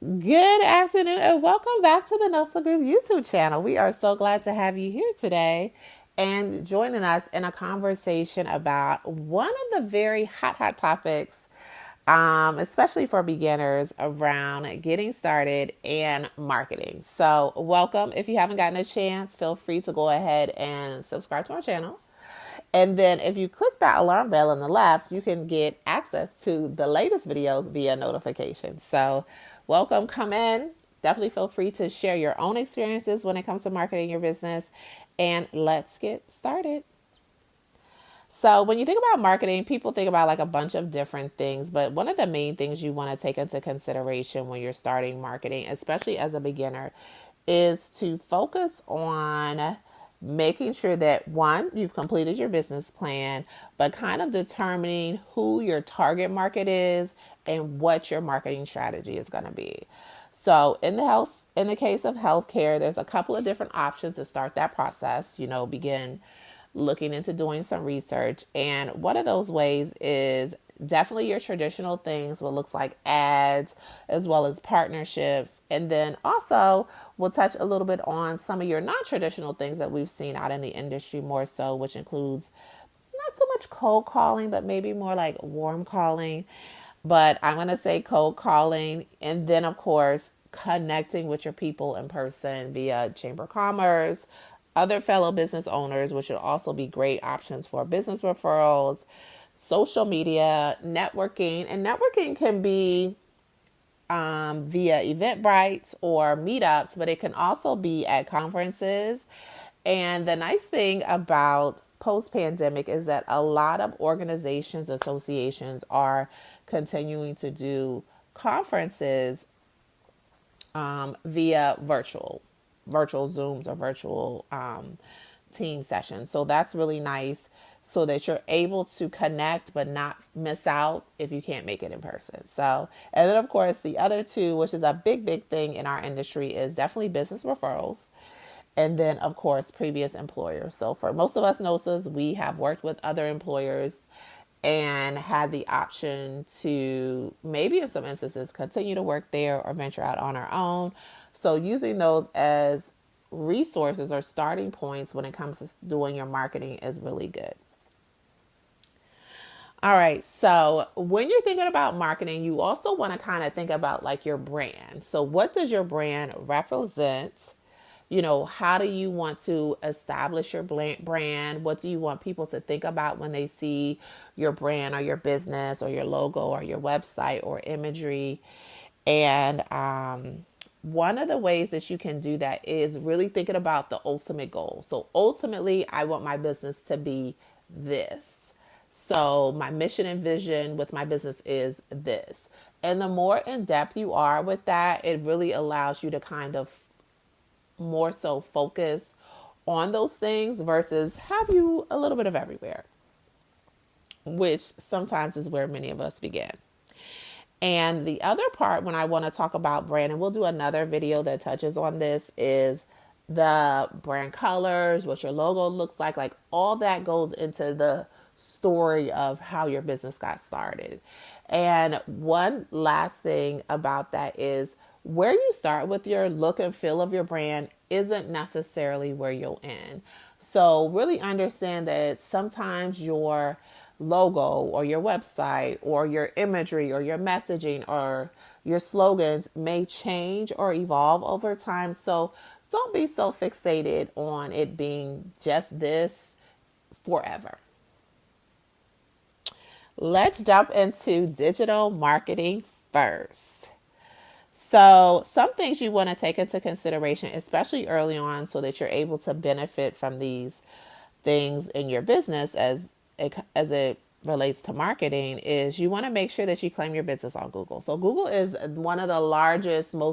Good afternoon and welcome back to the Nosa Group YouTube channel. We are so glad to have you here today and joining us in a conversation about one of the very hot topics, especially for beginners around getting started and marketing. So welcome. If you haven't gotten a chance, feel free to go ahead and subscribe to our channel. And then if you click that alarm bell on the left, you can get access to the latest videos via notification. So welcome, come in. Definitely feel free to share your own experiences when it comes to marketing your business. And let's get started. So when you think about marketing, people think about like a bunch of different things, but one of the main things you want to take into consideration when you're starting marketing, especially as a beginner, is to focus on making sure that one, you've completed your business plan, but kind of determining who your target market is and what your marketing strategy is going to be. So in the case of healthcare, there's a couple of different options to start that process. Begin looking into doing some research. And one of those ways is definitely your traditional things, what looks like ads, as well as partnerships. And then also we'll touch a little bit on some of your non-traditional things that we've seen out in the industry more so, which includes not so much cold calling, but maybe more like warm calling. But I'm going to say cold calling. And then, of course, connecting with your people in person via Chamber of Commerce, other fellow business owners, which would also be great options for business referrals, social media, networking. And networking can be via Eventbrite or meetups, but it can also be at conferences. And the nice thing about post pandemic is that a lot of organizations, associations are continuing to do conferences via virtual Zooms or virtual team sessions. So that's really nice so that you're able to connect but not miss out if you can't make it in person. So, and then of course, the other two, which is a big thing in our industry, is definitely business referrals. And then, of course, previous employers. So for most of us NOSAs, we have worked with other employers and had the option to maybe in some instances continue to work there or venture out on our own. So using those as resources or starting points when it comes to doing your marketing is really good. All right. So when you're thinking about marketing, you also want to kind of think about like your brand. So what does your brand represent? How do you want to establish your brand? What do you want people to think about when they see your brand or your business or your logo or your website or imagery? And one of the ways that you can do that is really thinking about the ultimate goal. So ultimately, I want my business to be this. So my mission and vision with my business is this. And the more in depth you are with that, it really allows you to kind of more so focus on those things versus have you a little bit of everywhere, which sometimes is where many of us begin. And the other part when I want to talk about brand, and we'll do another video that touches on this, is the brand colors, what your logo looks like all that goes into the story of how your business got started. And one last thing about that is where you start with your look and feel of your brand isn't necessarily where you'll end. So really understand that sometimes your logo or your website or your imagery or your messaging or your slogans may change or evolve over time. So don't be so fixated on it being just this forever. Let's jump into digital marketing first. So some things you want to take into consideration, especially early on, so that you're able to benefit from these things in your business as it relates to marketing, is you want to make sure that you claim your business on Google. So Google is one of the largest, most